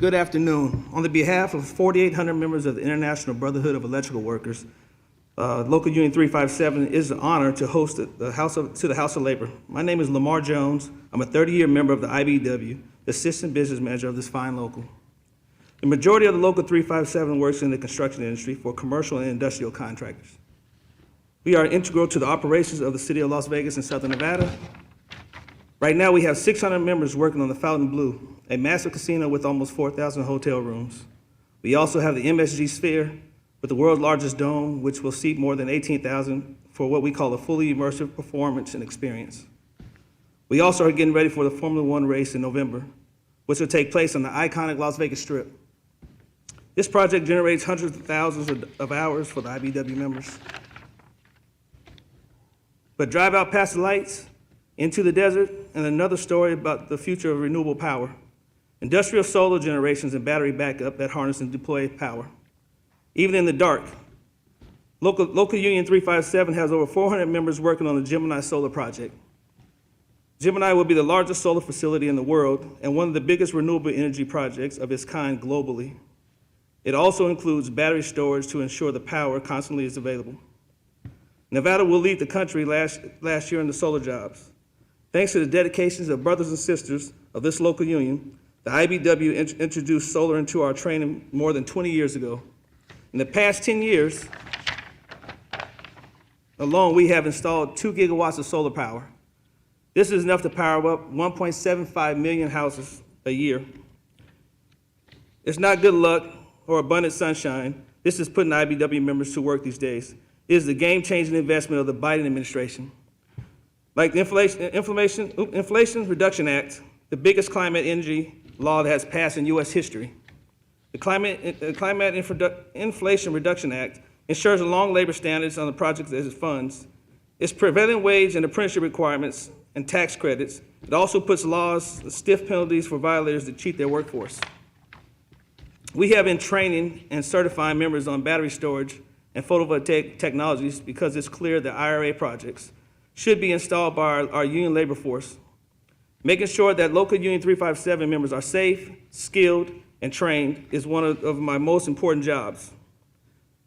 Good afternoon. On the behalf of 4,800 members of the International Brotherhood of Electrical Workers, Local Union 357 is an honor to host the House of Labor. My name is Lamar Jones. I'm a 30-year member of the IBEW, the Assistant Business Manager of this fine local. The majority of the Local 357 works in the construction industry for commercial and industrial contractors. We are integral to the operations of the City of Las Vegas and Southern Nevada. Right now, we have 600 members working on the Fountain Blue, a massive casino with almost 4,000 hotel rooms. We also have the MSG Sphere, with the world's largest dome, which will seat more than 18,000 for what we call a fully immersive performance and experience. We also are getting ready for the Formula One race in November, which will take place on the iconic Las Vegas Strip. This project generates hundreds of thousands of hours for the IBEW members. But drive out past the lights, into the desert, and another story about the future of renewable power. Industrial solar generations and battery backup that harness and deploy power. Even in the dark, Local Union 357 has over 400 members working on the Gemini Solar Project. Gemini will be the largest solar facility in the world and one of the biggest renewable energy projects of its kind globally. It also includes battery storage to ensure the power constantly is available. Nevada will lead the country last year in the solar jobs. Thanks to the dedications of brothers and sisters of this local union, the IBEW introduced solar into our training more than 20 years ago. In the past 10 years alone, we have installed 2 gigawatts of solar power. This is enough to power up 1.75 million houses a year. It's not good luck or abundant sunshine. This is putting IBEW members to work these days. It is the game-changing investment of the Biden administration. Like the Inflation Reduction Act, the biggest climate energy law that has passed in U.S. history. The Inflation Reduction Act ensures long labor standards on the projects as it funds. Its prevailing wage and apprenticeship requirements and tax credits. It also puts laws, stiff penalties for violators that cheat their workforce. We have been training and certifying members on battery storage and photovoltaic technologies because it's clear that IRA projects should be installed by our union labor force. Making sure that Local Union 357 members are safe, skilled, and trained is one of my most important jobs.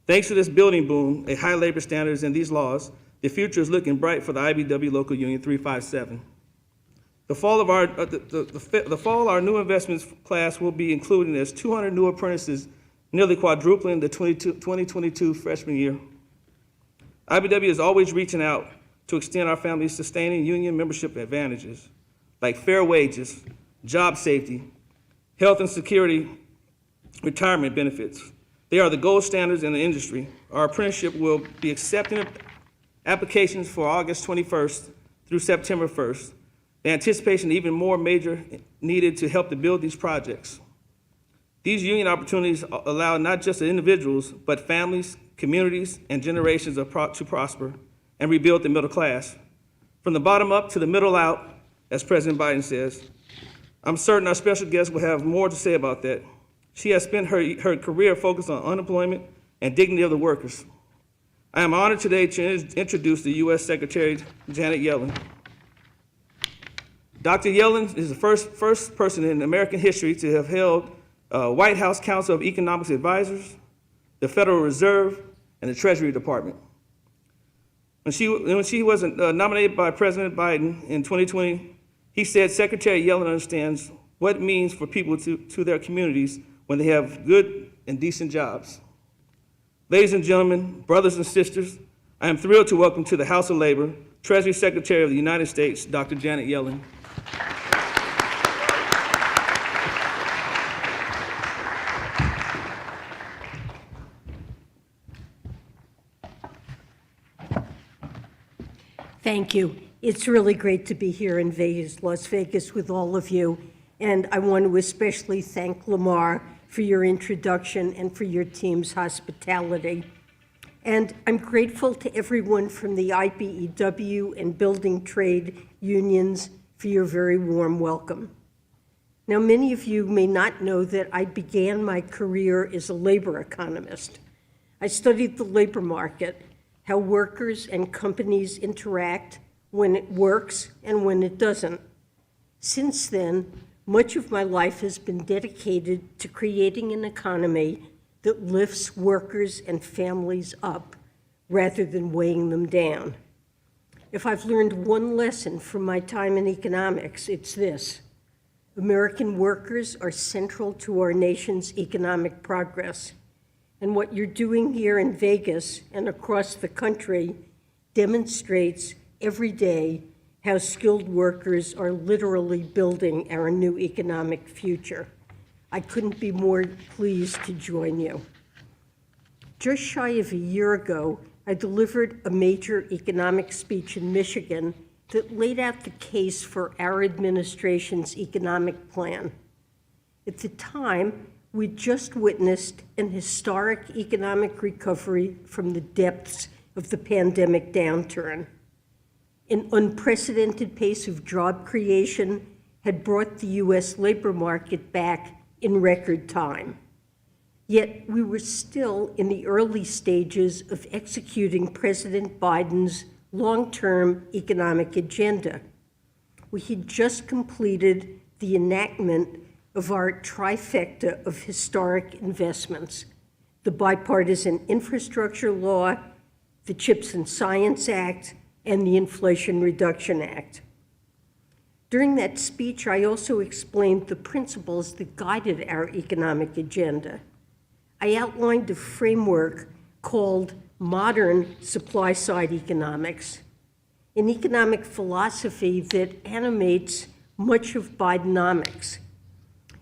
Thanks to this building boom, a high labor standards, and these laws, the future is looking bright for the IBEW Local Union 357. The fall our new investments class will be including as 200 new apprentices, nearly quadrupling the 2022 freshman year. IBEW is always reaching out to extend our families sustaining union membership advantages, like fair wages, job safety, health and security, retirement benefits. They are the gold standards in the industry. Our apprenticeship will be accepting applications for August 21st through September 1st. The anticipation even more major needed to help to build these projects. These union opportunities allow not just the individuals, but families, communities, and generations to prosper and rebuild the middle class. From the bottom up to the middle out, as President Biden says. I'm certain our special guest will have more to say about that. She has spent her career focused on unemployment and dignity of the workers. I am honored today to introduce the U.S. Secretary Janet Yellen. Dr. Yellen is the first person in American history to have held White House Council of Economics Advisors, the Federal Reserve, and the Treasury Department. When she was nominated by President Biden in 2020, he said Secretary Yellen understands what it means for people to their communities when they have good and decent jobs. Ladies and gentlemen, brothers and sisters, I am thrilled to welcome to the House of Labor, Treasury Secretary of the United States, Dr. Janet Yellen. Thank you. It's really great to be here in Vegas, Las Vegas, with all of you. And I want to especially thank Lamar for your introduction and for your team's hospitality. And I'm grateful to everyone from the IBEW and building trade unions for your very warm welcome. Now, many of you may not know that I began my career as a labor economist. I studied the labor market, how workers and companies interact when it works and when it doesn't. Since then, much of my life has been dedicated to creating an economy that lifts workers and families up rather than weighing them down. If I've learned one lesson from my time in economics, it's this: American workers are central to our nation's economic progress. And what you're doing here in Vegas and across the country demonstrates every day how skilled workers are literally building our new economic future. I couldn't be more pleased to join you. Just shy of a year ago, I delivered a major economic speech in Michigan that laid out the case for our administration's economic plan. At the time, we'd just witnessed an historic economic recovery from the depths of the pandemic downturn. An unprecedented pace of job creation had brought the U.S. labor market back in record time. Yet we were still in the early stages of executing President Biden's long-term economic agenda. We had just completed the enactment of our trifecta of historic investments: the Bipartisan Infrastructure Law, the CHIPS and Science Act, and the Inflation Reduction Act. During that speech, I also explained the principles that guided our economic agenda. I outlined a framework called modern supply-side economics, an economic philosophy that animates much of Bidenomics.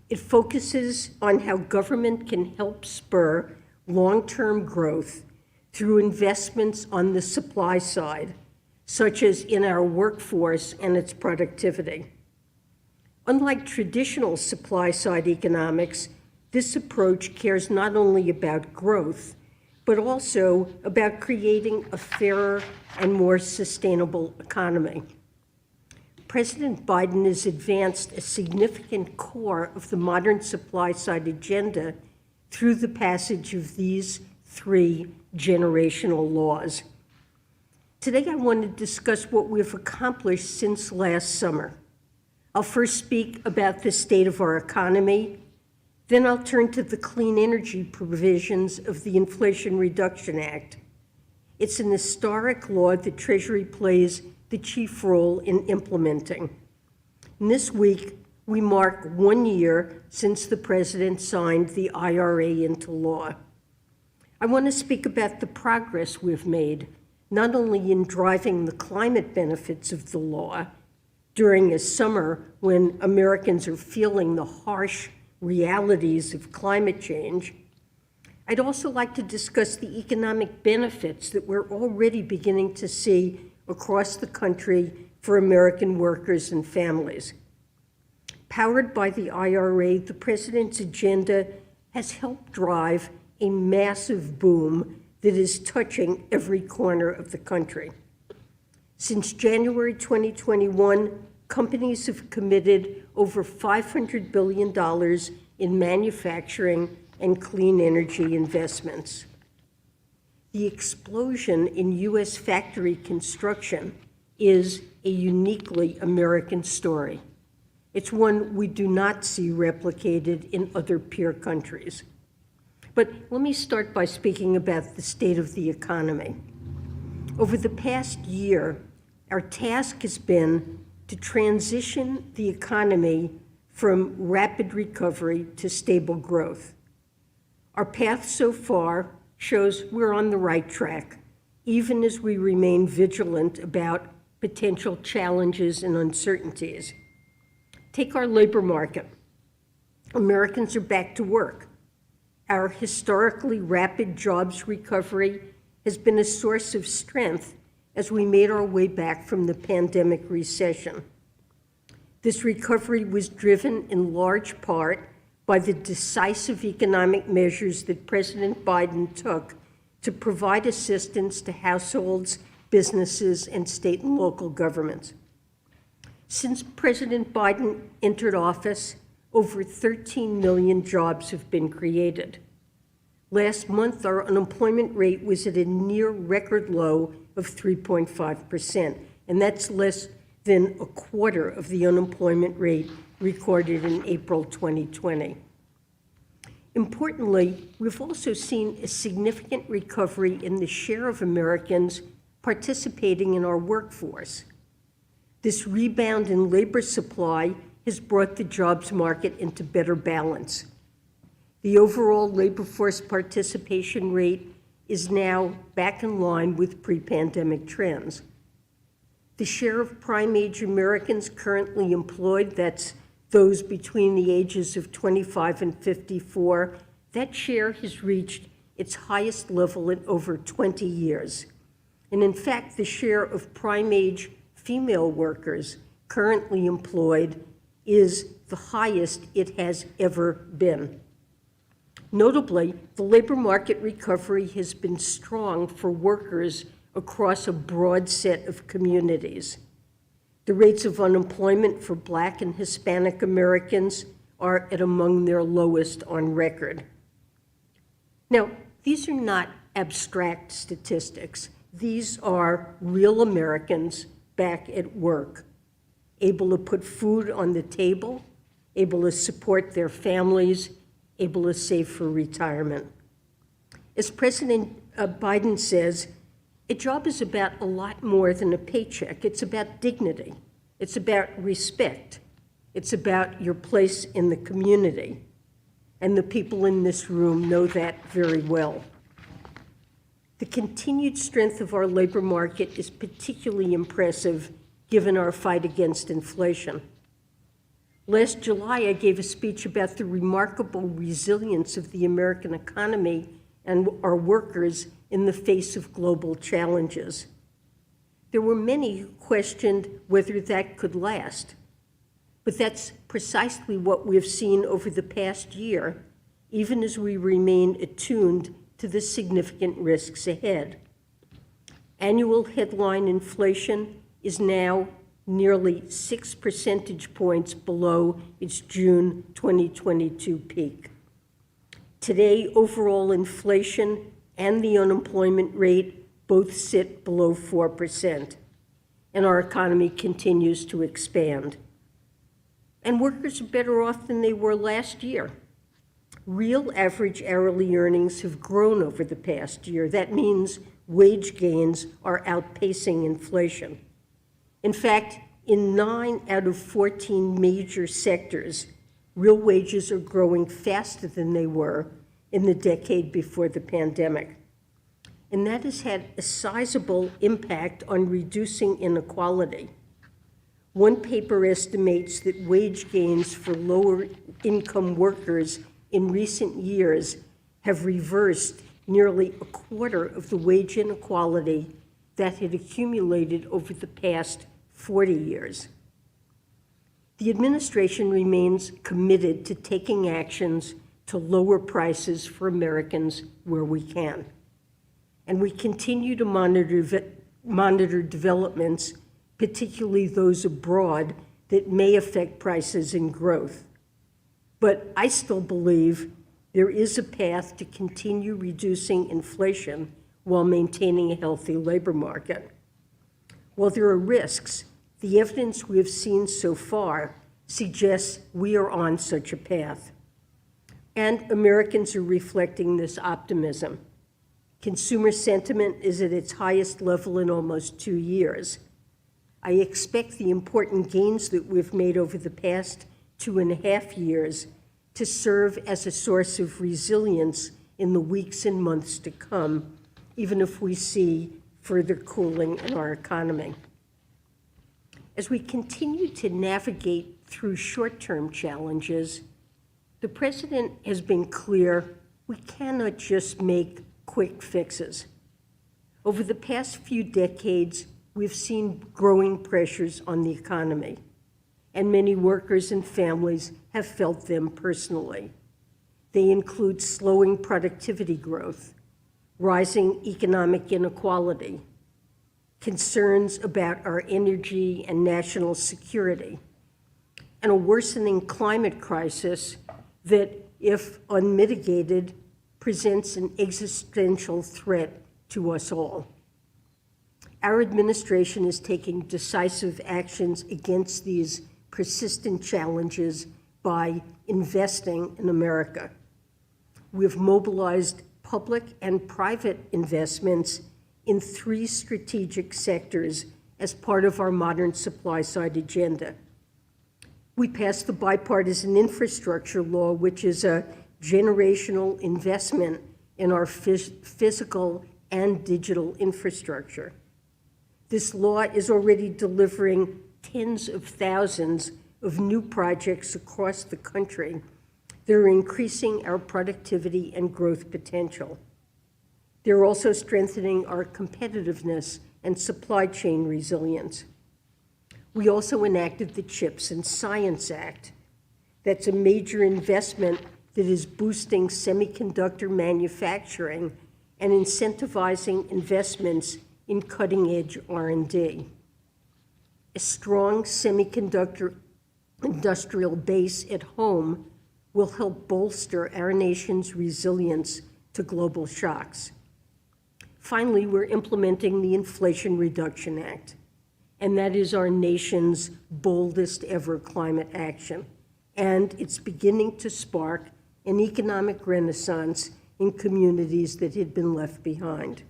It focuses on how government can help spur long-term growth through investments on the supply side, such as in our workforce and its productivity. Unlike traditional supply-side economics, this approach cares not only about growth, but also about creating a fairer and more sustainable economy. President Biden has advanced a significant core of the modern supply-side agenda through the passage of these 3 generational laws. Today, I want to discuss what we've accomplished since last summer. I'll first speak about the state of our economy. Then I'll turn to the clean energy provisions of the Inflation Reduction Act. It's an historic law that Treasury plays the chief role in implementing. And this week, we mark 1 year since the president signed the IRA into law. I want to speak about the progress we've made, not only in driving the climate benefits of the law during a summer when Americans are feeling the harsh realities of climate change. I'd also like to discuss the economic benefits that we're already beginning to see across the country for American workers and families. Powered by the IRA, the president's agenda has helped drive a massive boom that is touching every corner of the country. Since January 2021, companies have committed over $500 billion in manufacturing and clean energy investments. The explosion in U.S. factory construction is a uniquely American story. It's one we do not see replicated in other peer countries. But let me start by speaking about the state of the economy. Over the past year, our task has been to transition the economy from rapid recovery to stable growth. Our path so far shows we're on the right track, even as we remain vigilant about potential challenges and uncertainties. Take our labor market. Americans are back to work. Our historically rapid jobs recovery has been a source of strength as we made our way back from the pandemic recession. This recovery was driven in large part by the decisive economic measures that President Biden took to provide assistance to households, businesses, and state and local governments. Since President Biden entered office, over 13 million jobs have been created. Last month, our unemployment rate was at a near record low of 3.5%, and that's less than a quarter of the unemployment rate recorded in April 2020. Importantly, we've also seen a significant recovery in the share of Americans participating in our workforce. This rebound in labor supply has brought the jobs market into better balance. The overall labor force participation rate is now back in line with pre-pandemic trends. The share of prime-age Americans currently employed, that's those between the ages of 25 and 54, that share has reached its highest level in over 20 years. And in fact, the share of prime-age female workers currently employed is the highest it has ever been. Notably, the labor market recovery has been strong for workers across a broad set of communities. The rates of unemployment for Black and Hispanic Americans are at among their lowest on record. Now, these are not abstract statistics. These are real Americans back at work, able to put food on the table, able to support their families, able to save for retirement. As President Biden says, a job is about a lot more than a paycheck. It's about dignity. It's about respect. It's about your place in the community. And the people in this room know that very well. The continued strength of our labor market is particularly impressive given our fight against inflation. Last July, I gave a speech about the remarkable resilience of the American economy and our workers in the face of global challenges. There were many who questioned whether that could last, but that's precisely what we've seen over the past year, even as we remain attuned to the significant risks ahead. Annual headline inflation is now nearly 6 percentage points below its June 2022 peak. Today, overall inflation and the unemployment rate both sit below 4%, and our economy continues to expand. And workers are better off than they were last year. Real average hourly earnings have grown over the past year. That means wage gains are outpacing inflation. In fact, in 9 out of 14 major sectors, real wages are growing faster than they were in the decade before the pandemic. And that has had a sizable impact on reducing inequality. One paper estimates that wage gains for lower income workers in recent years have reversed nearly a quarter of the wage inequality that had accumulated over the past 40 years. The administration remains committed to taking actions to lower prices for Americans where we can. And we continue to monitor developments, particularly those abroad, that may affect prices and growth. But I still believe there is a path to continue reducing inflation while maintaining a healthy labor market. While there are risks, the evidence we have seen so far suggests we are on such a path. And Americans are reflecting this optimism. Consumer sentiment is at its highest level in almost 2 years. I expect the important gains that we've made over the past 2.5 years to serve as a source of resilience in the weeks and months to come, even if we see further cooling in our economy. As we continue to navigate through short-term challenges, the President has been clear we cannot just make quick fixes. Over the past few decades, we've seen growing pressures on the economy, and many workers and families have felt them personally. They include slowing productivity growth, rising economic inequality, concerns about our energy and national security, and a worsening climate crisis that, if unmitigated, presents an existential threat to us all. Our administration is taking decisive actions against these persistent challenges by investing in America. We've mobilized public and private investments in 3 strategic sectors as part of our modern supply-side agenda. We passed the bipartisan infrastructure law, which is a generational investment in our physical and digital infrastructure. This law is already delivering tens of thousands of new projects across the country that are increasing our productivity and growth potential. They're also strengthening our competitiveness and supply chain resilience. We also enacted the CHIPS and Science Act. That's a major investment that is boosting semiconductor manufacturing and incentivizing investments in cutting-edge R&D. A strong semiconductor industrial base at home will help bolster our nation's resilience to global shocks. Finally, we're implementing the Inflation Reduction Act, and that is our nation's boldest ever climate action. And it's beginning to spark an economic renaissance in communities that had been left behind.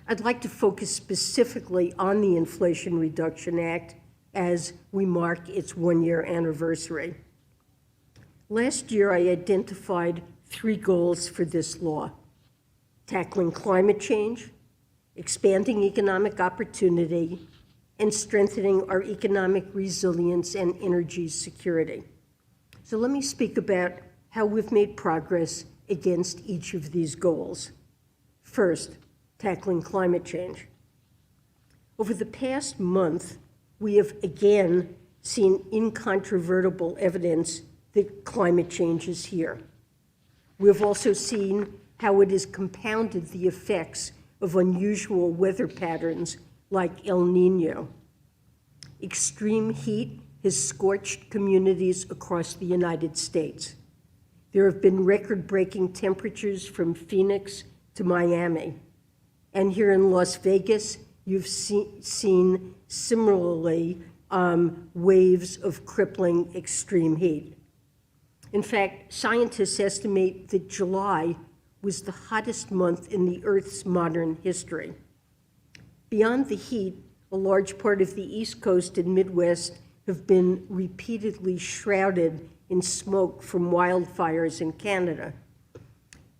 I'd like to focus specifically on the Inflation Reduction Act as we mark its 1-year anniversary. Last year, I identified 3 goals for this law: tackling climate change, expanding economic opportunity, and strengthening our economic resilience and energy security. So let me speak about how we've made progress against each of these goals. First, tackling climate change. Over the past month, we have again seen incontrovertible evidence that climate change is here. We have also seen how it has compounded the effects of unusual weather patterns like El Niño. Extreme heat has scorched communities across the United States. There have been record-breaking temperatures from Phoenix to Miami. And here in Las Vegas, you've seen similarly waves of crippling extreme heat. In fact, scientists estimate that July was the hottest month in the Earth's modern history. Beyond the heat, a large part of the East Coast and Midwest have been repeatedly shrouded in smoke from wildfires in Canada.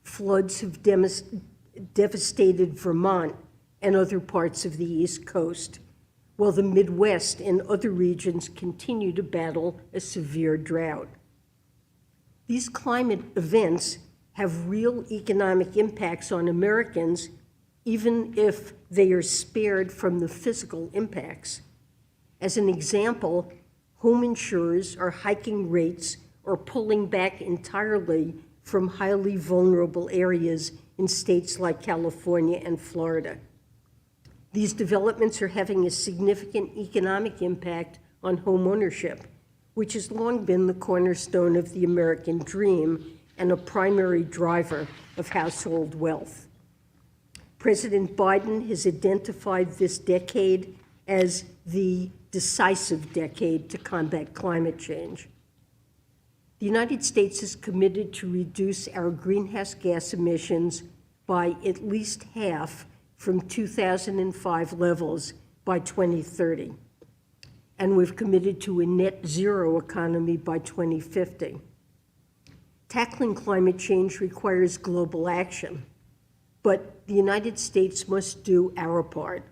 Floods have devastated Vermont and other parts of the East Coast, while the Midwest and other regions continue to battle a severe drought. These climate events have real economic impacts on Americans, even if they are spared from the physical impacts. As an example, home insurers are hiking rates or pulling back entirely from highly vulnerable areas in states like California and Florida. These developments are having a significant economic impact on home ownership, which has long been the cornerstone of the American dream and a primary driver of household wealth. President Biden has identified this decade as the decisive decade to combat climate change. The United States is committed to reduce our greenhouse gas emissions by at least half from 2005 levels by 2030. And we've committed to a net zero economy by 2050. Tackling climate change requires global action, but the United States must do our part,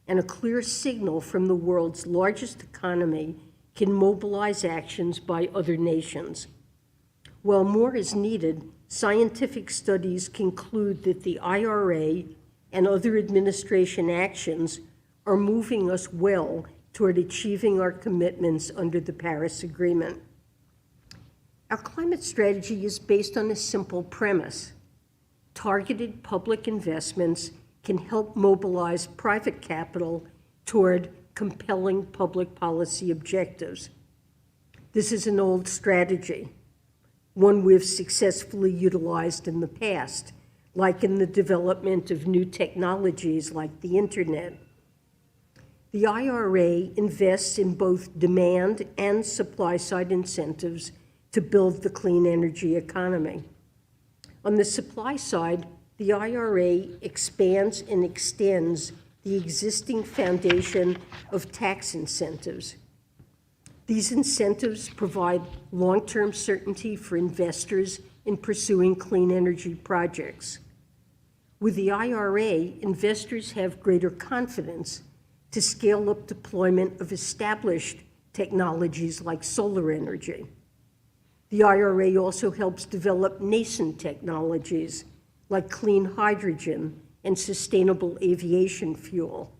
and a clear signal from the world's largest economy can mobilize actions by other nations. While more is needed, scientific studies conclude that the IRA and other administration actions are moving us well toward achieving our commitments under the Paris Agreement. Our climate strategy is based on a simple premise. Targeted public investments can help mobilize private capital toward compelling public policy objectives. This is an old strategy, one we've successfully utilized in the past, like in the development of new technologies like the internet. The IRA invests in both demand and supply-side incentives to build the clean energy economy. On the supply side, the IRA expands and extends the existing foundation of tax incentives. These incentives provide long-term certainty for investors in pursuing clean energy projects. With the IRA, investors have greater confidence to scale up deployment of established technologies like solar energy. The IRA also helps develop nascent technologies like clean hydrogen and sustainable aviation fuel.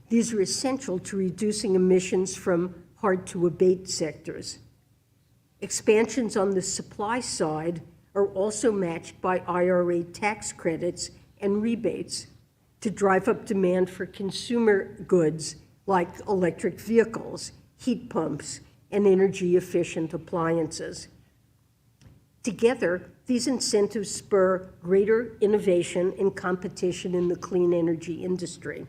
These are essential to reducing emissions from hard-to-abate sectors. Expansions on the supply side are also matched by IRA tax credits and rebates to drive up demand for consumer goods like electric vehicles, heat pumps, and energy-efficient appliances. Together, these incentives spur greater innovation and competition in the clean energy industry,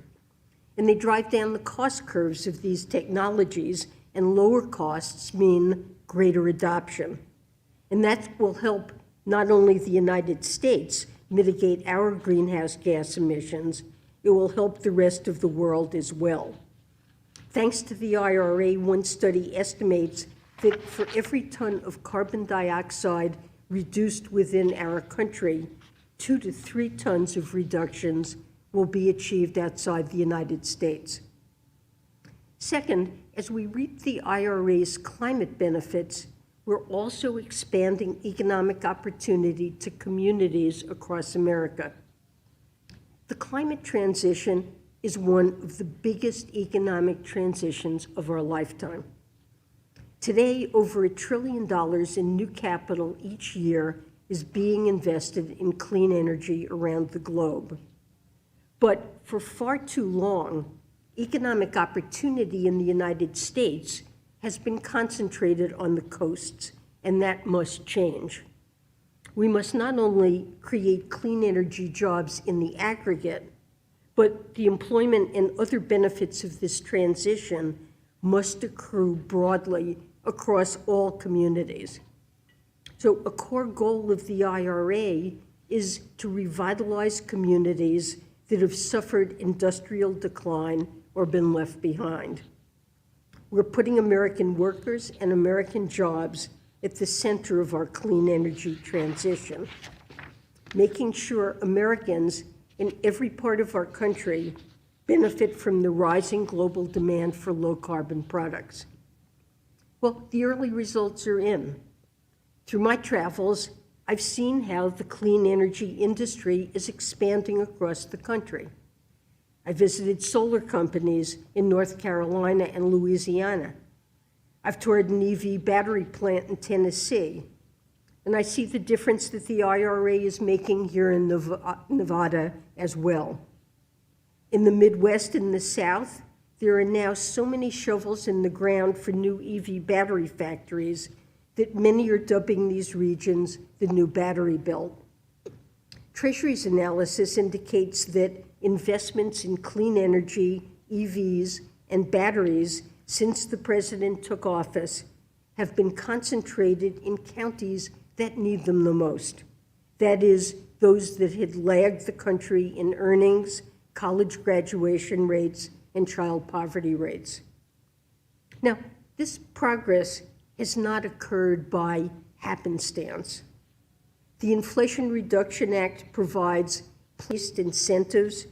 and they drive down the cost curves of these technologies, and lower costs mean greater adoption. And that will help not only the United States mitigate our greenhouse gas emissions, it will help the rest of the world as well. Thanks to the IRA, one study estimates that for every ton of carbon dioxide reduced within our country, 2 to 3 tons of reductions will be achieved outside the United States. Second, as we reap the IRA's climate benefits, we're also expanding economic opportunity to communities across America. The climate transition is one of the biggest economic transitions of our lifetime. Today, over $1 trillion in new capital each year is being invested in clean energy around the globe. But for far too long, economic opportunity in the United States has been concentrated on the coasts, and that must change. We must not only create clean energy jobs in the aggregate, but the employment and other benefits of this transition must accrue broadly across all communities. So a core goal of the IRA is to revitalize communities that have suffered industrial decline or been left behind. We're putting American workers and American jobs at the center of our clean energy transition, making sure Americans in every part of our country benefit from the rising global demand for low-carbon products. Well, the early results are in. Through my travels, I've seen how the clean energy industry is expanding across the country. I visited solar companies in North Carolina and Louisiana. I've toured an EV battery plant in Tennessee, and I see the difference that the IRA is making here in Nevada as well. In the Midwest and the South, there are now so many shovels in the ground for new EV battery factories that many are dubbing these regions the new battery belt. Treasury's analysis indicates that investments in clean energy, EVs, and batteries since the president took office have been concentrated in counties that need them the most. That is, those that had lagged the country in earnings, college graduation rates, and child poverty rates. Now, this progress has not occurred by happenstance. The Inflation Reduction Act provides placed incentives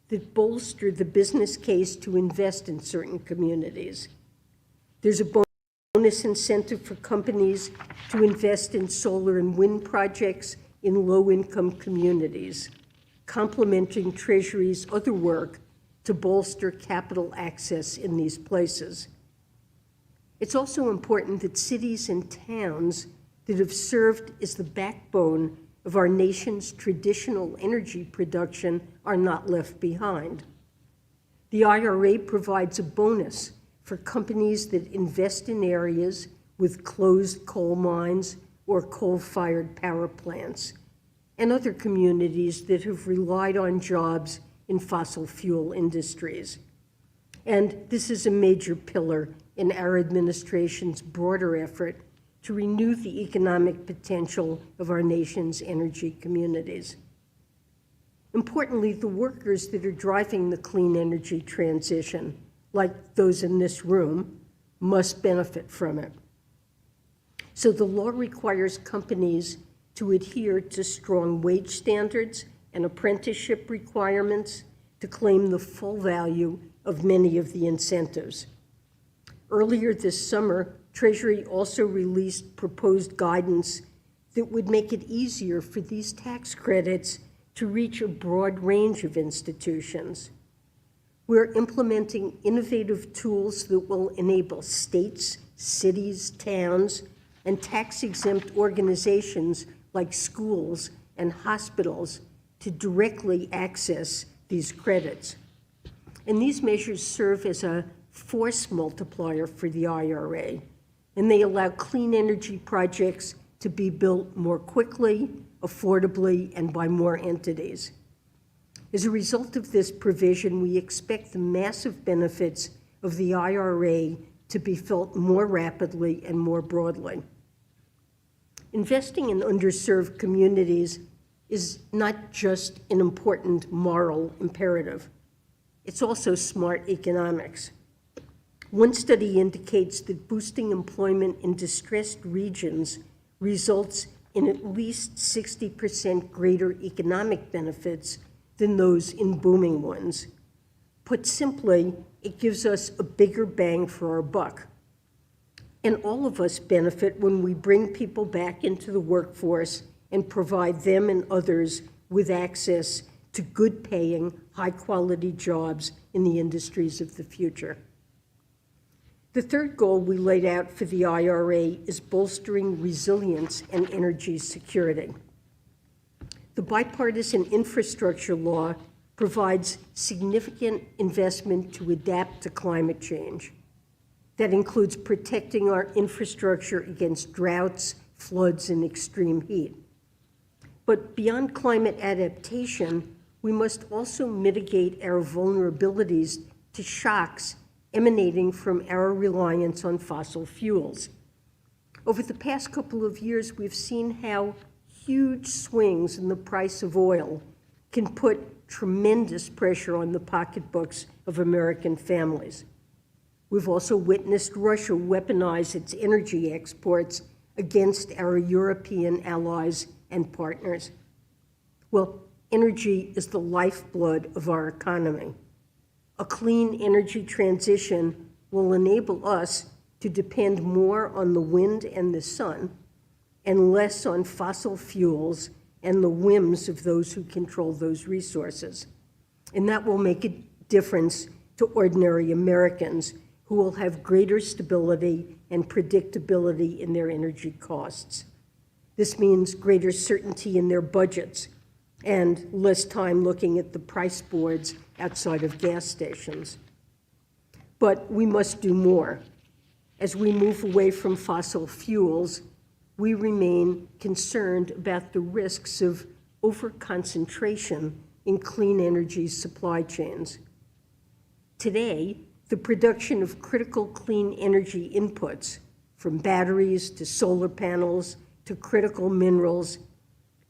that bolster the business case to invest in certain communities. There's a bonus incentive for companies to invest in solar and wind projects in low-income communities, complementing Treasury's other work to bolster capital access in these places. It's also important that cities and towns that have served as the backbone of our nation's traditional energy production are not left behind. The IRA provides a bonus for companies that invest in areas with closed coal mines or coal-fired power plants, and other communities that have relied on jobs in fossil fuel industries. And this is a major pillar in our administration's broader effort to renew the economic potential of our nation's energy communities. Importantly, the workers that are driving the clean energy transition, like those in this room, must benefit from it. So the law requires companies to adhere to strong wage standards and apprenticeship requirements to claim the full value of many of the incentives. Earlier this summer, Treasury also released proposed guidance that would make it easier for these tax credits to reach a broad range of institutions. We're implementing innovative tools that will enable states, cities, towns, and tax-exempt organizations like schools and hospitals to directly access these credits. And these measures serve as a force multiplier for the IRA, and they allow clean energy projects to be built more quickly, affordably, and by more entities. As a result of this provision, we expect the massive benefits of the IRA to be felt more rapidly and more broadly. Investing in underserved communities is not just an important moral imperative. It's also smart economics. One study indicates that boosting employment in distressed regions results in at least 60% greater economic benefits than those in booming ones. Put simply, it gives us a bigger bang for our buck. And all of us benefit when we bring people back into the workforce and provide them and others with access to good-paying, high-quality jobs in the industries of the future. The third goal we laid out for the IRA is bolstering resilience and energy security. The bipartisan infrastructure law provides significant investment to adapt to climate change. That includes protecting our infrastructure against droughts, floods, and extreme heat. But beyond climate adaptation, we must also mitigate our vulnerabilities to shocks emanating from our reliance on fossil fuels. Over the past couple of years, we've seen how huge swings in the price of oil can put tremendous pressure on the pocketbooks of American families. We've also witnessed Russia weaponize its energy exports against our European allies and partners. Well, energy is the lifeblood of our economy. A clean energy transition will enable us to depend more on the wind and the sun and less on fossil fuels and the whims of those who control those resources. And that will make a difference to ordinary Americans who will have greater stability and predictability in their energy costs. This means greater certainty in their budgets and less time looking at the price boards outside of gas stations. But we must do more. As we move away from fossil fuels, we remain concerned about the risks of overconcentration in clean energy supply chains. Today, the production of critical clean energy inputs, from batteries to solar panels to critical minerals,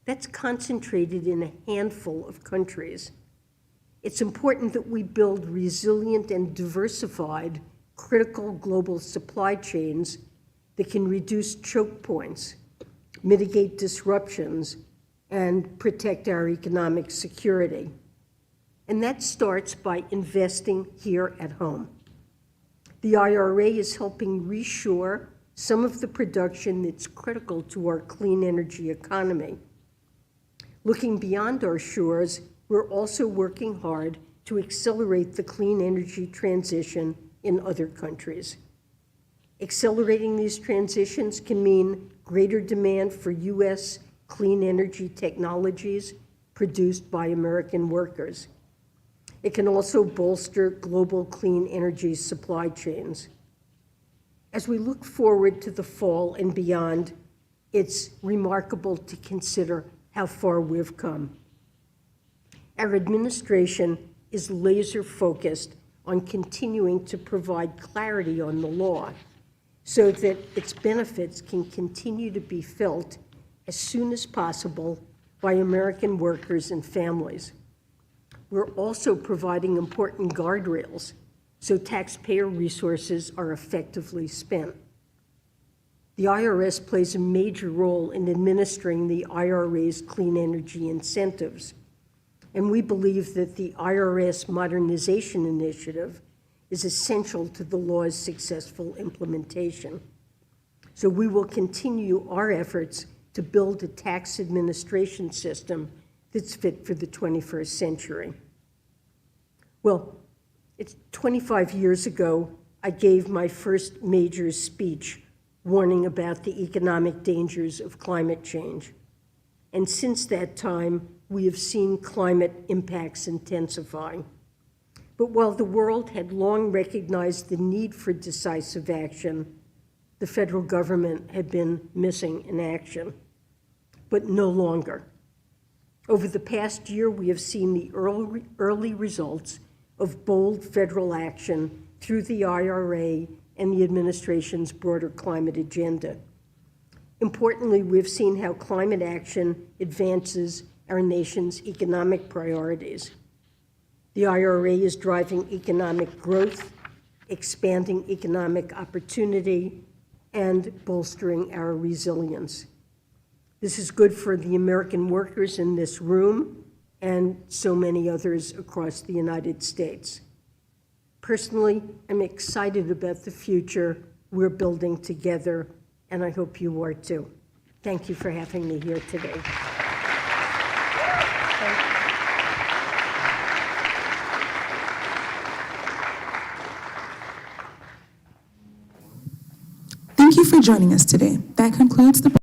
that's concentrated in a handful of countries. It's important that we build resilient and diversified critical global supply chains that can reduce choke points, mitigate disruptions, and protect our economic security. And that starts by investing here at home. The IRA is helping reshore some of the production that's critical to our clean energy economy. Looking beyond our shores, we're also working hard to accelerate the clean energy transition in other countries. Accelerating these transitions can mean greater demand for U.S. clean energy technologies produced by American workers. It can also bolster global clean energy supply chains. As we look forward to the fall and beyond, it's remarkable to consider how far we've come. Our administration is laser-focused on continuing to provide clarity on the law so that its benefits can continue to be felt as soon as possible by American workers and families. We're also providing important guardrails so taxpayer resources are effectively spent. The IRS plays a major role in administering the IRA's clean energy incentives, and we believe that the IRS Modernization Initiative is essential to the law's successful implementation. So we will continue our efforts to build a tax administration system that's fit for the 21st century. Well, it's 25 years ago, I gave my first major speech warning about the economic dangers of climate change. And since that time, we have seen climate impacts intensifying. But while the world had long recognized the need for decisive action, the federal government had been missing in action, but no longer. Over the past year, we have seen the early results of bold federal action through the IRA and the administration's broader climate agenda. Importantly, we've seen how climate action advances our nation's economic priorities. The IRA is driving economic growth, expanding economic opportunity, and bolstering our resilience. This is good for the American workers in this room and so many others across the United States. Personally, I'm excited about the future we're building together, and I hope you are too. Thank you for having me here today. Thank you for joining us today. That concludes the